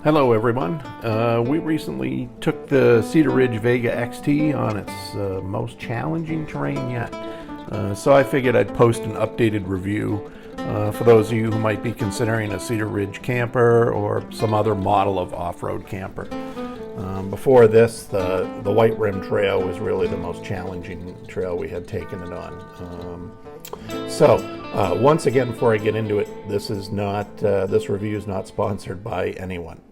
Hello everyone. We recently took the Cedar Ridge Vega XT on its most challenging terrain yet. So I figured I'd post an updated review for those of you who might be considering a Cedar Ridge camper or some other model of off-road camper. Before this, the White Rim Trail was really the most challenging trail we had taken it on. Once again, before I get into it, this review is not sponsored by anyone.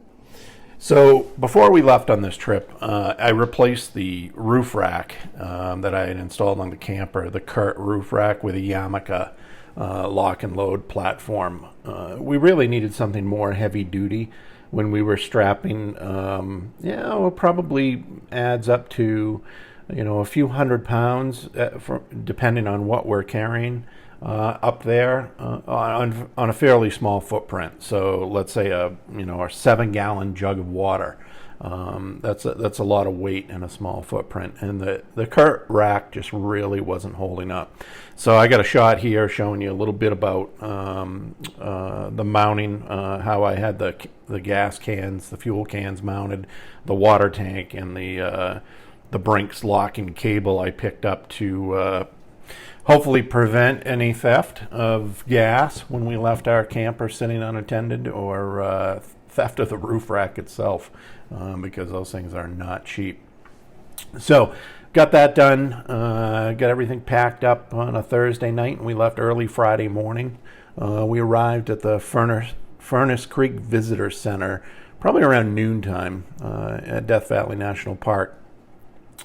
So before we left on this trip, I replaced the roof rack that I had installed on the camper, the Kurt roof rack, with a Yamaha lock and load platform. We really needed something more heavy duty when we were strapping. Probably adds up to a few $100 depending on what we're carrying up there on a fairly small footprint. So let's say a 7-gallon jug of water. That's a lot of weight in a small footprint, and the Kurt rack just really wasn't holding up. So I got a shot here showing you a little bit about the mounting, how I had the gas cans, the fuel cans mounted, the water tank, and the Brinks locking cable I picked up to hopefully prevent any theft of gas when we left our camper sitting unattended, or theft of the roof rack itself, because those things are not cheap. So got that done, got everything packed up on a Thursday night, and we left early Friday morning. We arrived at the Furnace Creek Visitor Center probably around noontime at Death Valley National Park.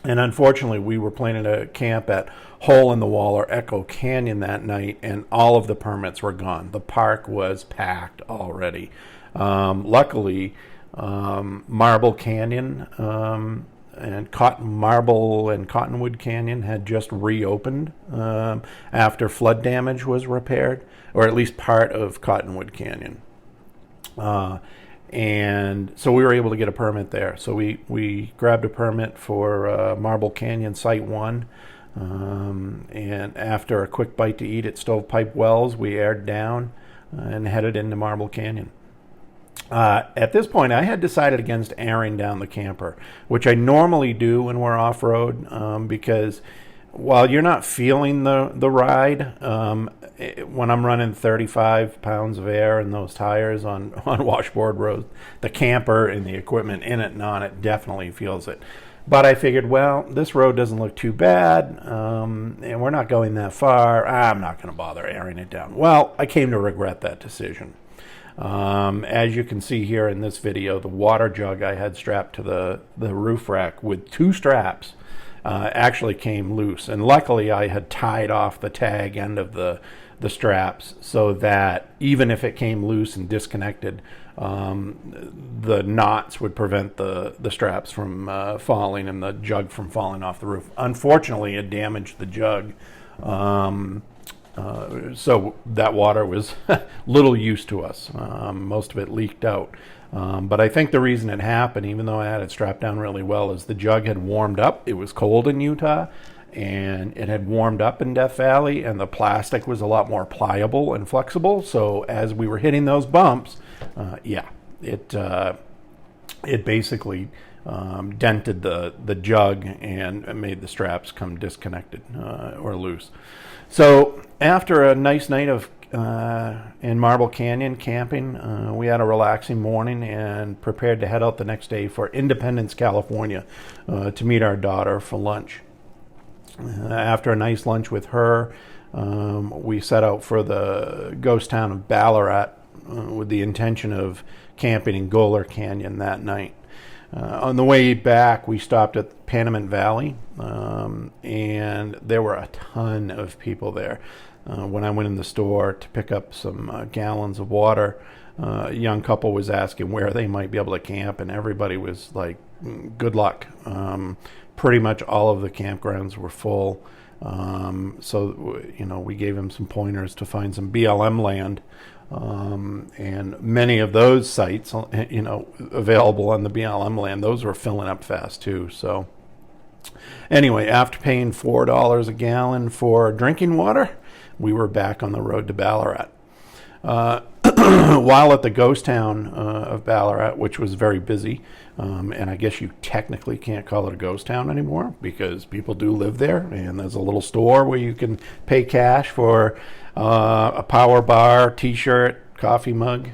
And unfortunately, we were planning to camp at Hole in the Wall or Echo Canyon that night, and all of the permits were gone. The park was packed already. Luckily, Marble Canyon and Cottonwood Canyon had just reopened after flood damage was repaired, or at least part of Cottonwood Canyon. And so we were able to get a permit there. So we grabbed a permit for Marble Canyon Site 1. And after a quick bite to eat at Stovepipe Wells, we aired down and headed into Marble Canyon. At this point, I had decided against airing down the camper, which I normally do when we're off-road, because while you're not feeling the ride, when I'm running 35 pounds of air in those tires on washboard roads, the camper and the equipment in it and on it definitely feels it. But I figured, well, this road doesn't look too bad, and we're not going that far. I'm not going to bother airing it down. Well, I came to regret that decision. As you can see here in this video, the water jug I had strapped to the roof rack with 2 straps actually came loose, and luckily I had tied off the tag end of the straps so that even if it came loose and disconnected, the knots would prevent the straps from falling and the jug from falling off the roof. Unfortunately, it damaged the jug, so that water was little use to us. Most of it leaked out. But I think the reason it happened, even though I had it strapped down really well, is the jug had warmed up. It was cold in Utah, and it had warmed up in Death Valley, and the plastic was a lot more pliable and flexible. So as we were hitting those bumps, it basically dented the jug and made the straps come disconnected or loose. So after a nice night of in Marble Canyon camping, we had a relaxing morning and prepared to head out the next day for Independence, California, to meet our daughter for lunch. After a nice lunch with her, we set out for the ghost town of Ballarat with the intention of camping in Golar Canyon that night. On the way back, we stopped at Panamint Valley, and there were a ton of people there. When I went in the store to pick up some gallons of water, a young couple was asking where they might be able to camp, and everybody was like, good luck. Pretty much all of the campgrounds were full. So we gave them some pointers to find some BLM land And many of those sites, available on the BLM land, those were filling up fast too. So anyway, after paying $4 a gallon for drinking water, we were back on the road to Ballarat. While at the ghost town of Ballarat, which was very busy, and I guess you technically can't call it a ghost town anymore because people do live there, and there's a little store where you can pay cash for a power bar, t-shirt, coffee mug.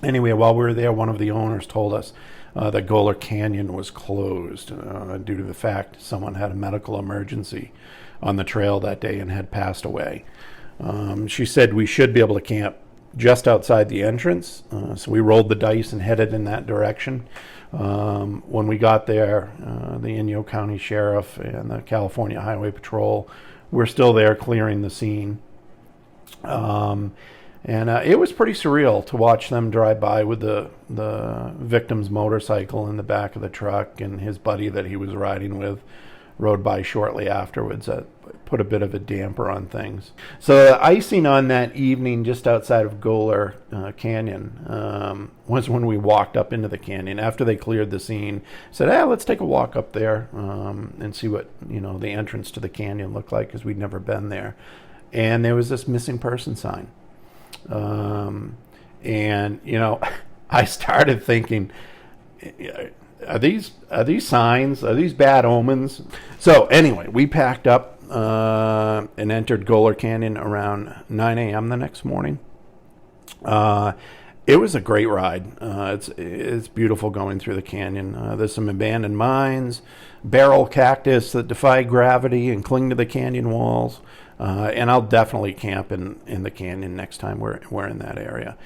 Anyway, while we were there, one of the owners told us that Golar Canyon was closed due to the fact someone had a medical emergency on the trail that day and had passed away. She said we should be able to camp just outside the entrance, so we rolled the dice and headed in that direction. When we got there, the Inyo County Sheriff and the California Highway Patrol were still there clearing the scene. And it was pretty surreal to watch them drive by with the victim's motorcycle in the back of the truck, and his buddy that he was riding with rode by shortly afterwards. That put a bit of a damper on things. So the icing on that evening just outside of Golar Canyon was when we walked up into the canyon. After they cleared the scene, said, let's take a walk up there and see what the entrance to the canyon looked like, because we'd never been there. And there was this missing person sign. And I started thinking, are these signs? Are these bad omens? So anyway, we packed up and entered Golar Canyon around 9 a.m. the next morning. It was a great ride. It's beautiful going through the canyon. There's some abandoned mines, barrel cactus that defy gravity and cling to the canyon walls. And I'll definitely camp in the canyon next time we're in that area.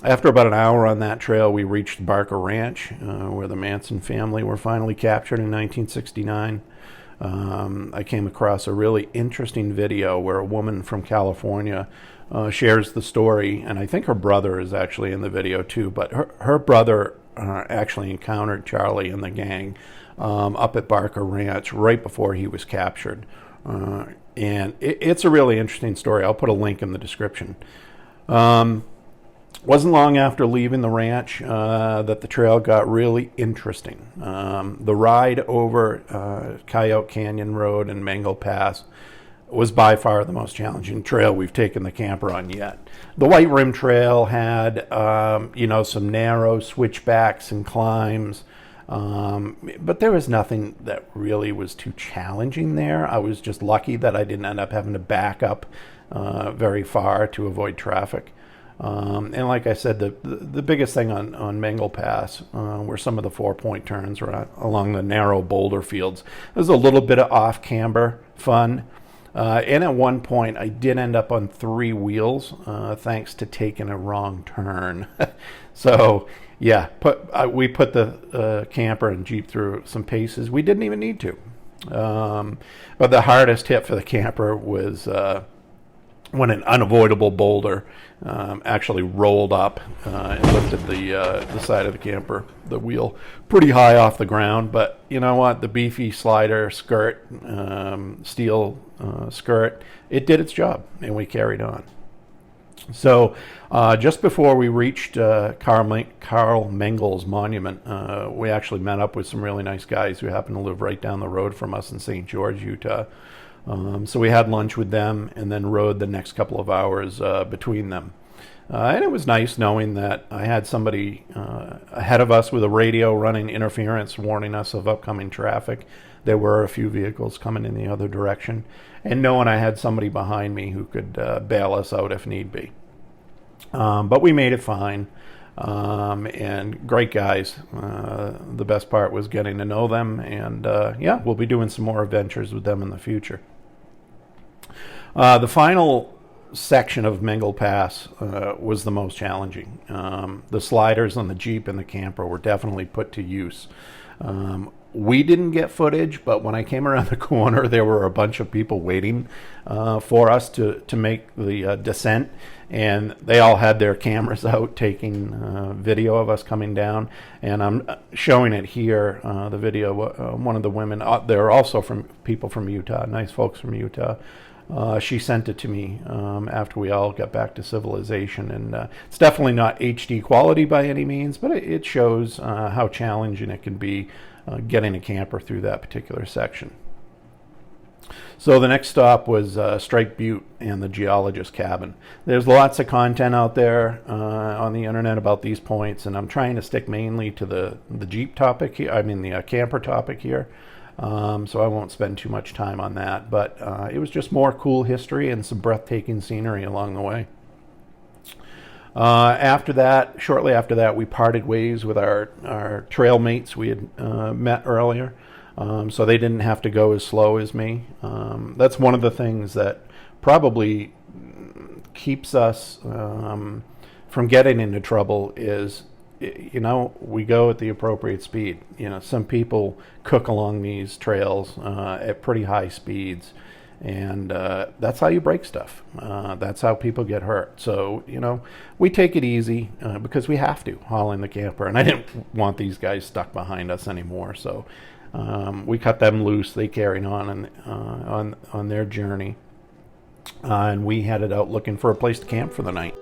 After about an hour on that trail, we reached Barker Ranch, where the Manson family were finally captured in 1969. I came across a really interesting video where a woman from California shares the story, and I think her brother is actually in the video too, but her brother actually encountered Charlie and the gang up at Barker Ranch right before he was captured. And it's a really interesting story. I'll put a link in the description. Wasn't long after leaving the ranch that the trail got really interesting. The ride over Coyote Canyon Road and Mengel Pass was by far the most challenging trail we've taken the camper on yet. The White Rim Trail had, some narrow switchbacks and climbs, but there was nothing that really was too challenging there. I was just lucky that I didn't end up having to back up very far to avoid traffic. And like I said, the biggest thing on Mengel Pass were some of the 4-point turns along the narrow boulder fields. There's a little bit of off-camber fun. And at one point, I did end up on 3 wheels thanks to taking a wrong turn. So, yeah, we put the camper and Jeep through some paces we didn't even need to. But the hardest hit for the camper was when an unavoidable boulder actually rolled up and lifted the side of the camper, the wheel, pretty high off the ground. But you know what? The beefy slider skirt, steel skirt, it did its job, and we carried on. So just before we reached Carl Mengel's monument, we actually met up with some really nice guys who happen to live right down the road from us in St. George, Utah. So we had lunch with them and then rode the next couple of hours between them. And it was nice knowing that I had somebody ahead of us with a radio running interference, warning us of upcoming traffic. There were a few vehicles coming in the other direction, and knowing I had somebody behind me who could bail us out if need be. But we made it fine, and great guys. The best part was getting to know them, and yeah, we'll be doing some more adventures with them in the future. The final section of Mengel Pass was the most challenging. The sliders on the Jeep and the camper were definitely put to use. We didn't get footage, but when I came around the corner, there were a bunch of people waiting for us to make the descent, and they all had their cameras out taking video of us coming down, and I'm showing it here, the video. One of the women, they're also from people from Utah, nice folks from Utah. She sent it to me after we all got back to civilization, and it's definitely not HD quality by any means, but it shows how challenging it can be getting a camper through that particular section. So the next stop was Strike Butte and the geologist cabin. There's lots of content out there on the internet about these points, and I'm trying to stick mainly to the Jeep topic here, the camper topic here. So I won't spend too much time on that, but it was just more cool history and some breathtaking scenery along the way. Shortly after that, we parted ways with our trailmates we had met earlier, so they didn't have to go as slow as me. That's one of the things that probably keeps us from getting into trouble is, we go at the appropriate speed. Some people cook along these trails at pretty high speeds, and that's how you break stuff. That's how people get hurt. So, we take it easy because we have to, hauling the camper. And I didn't want these guys stuck behind us anymore. So we cut them loose. They carried on their journey. And we headed out looking for a place to camp for the night.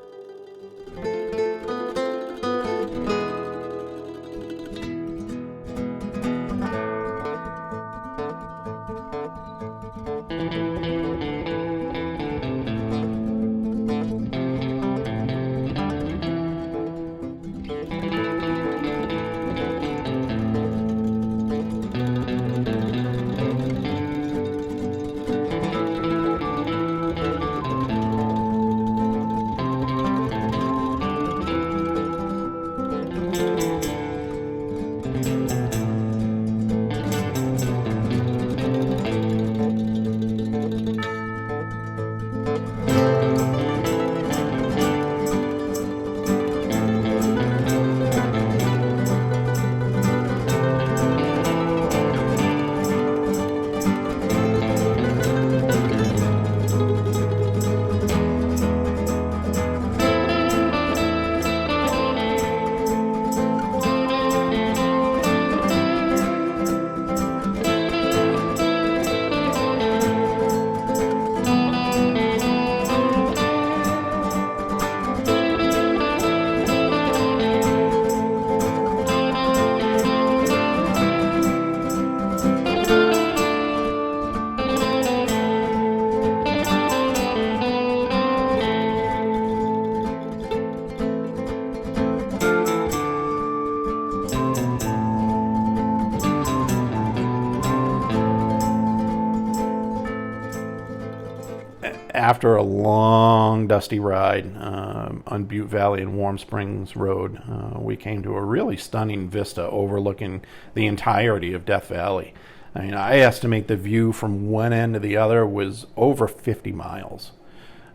After a long, dusty ride on Butte Valley and Warm Springs Road, we came to a really stunning vista overlooking the entirety of Death Valley. I estimate the view from one end to the other was over 50 miles.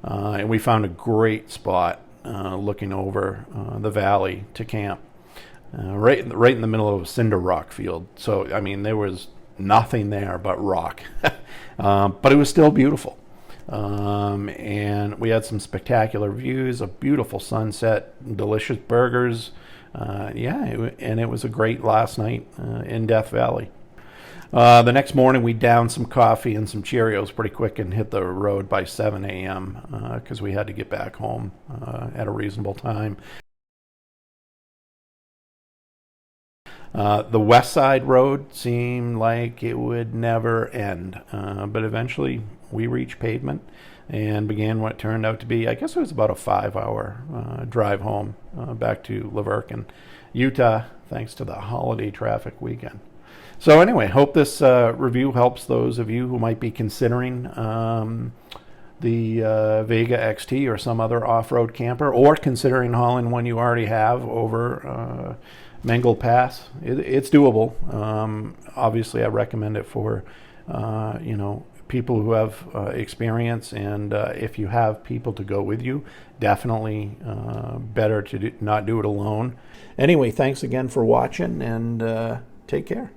And we found a great spot looking over the valley to camp, right in the middle of a cinder rock field. So, there was nothing there but rock. But it was still beautiful. And we had some spectacular views, a beautiful sunset, delicious burgers. And it was a great last night in Death Valley. The next morning, we downed some coffee and some Cheerios pretty quick and hit the road by 7 a.m. Because we had to get back home at a reasonable time. The West Side Road seemed like it would never end, but eventually we reached pavement and began what turned out to be, I guess it was about a 5-hour drive home back to Laverkin, Utah, thanks to the holiday traffic weekend. So anyway, hope this review helps those of you who might be considering the Vega XT or some other off-road camper, or considering hauling one you already have over Mengel Pass. It's doable. Obviously, I recommend it for people who have experience, and if you have people to go with you, definitely better to not do it alone. Anyway, thanks again for watching, and take care.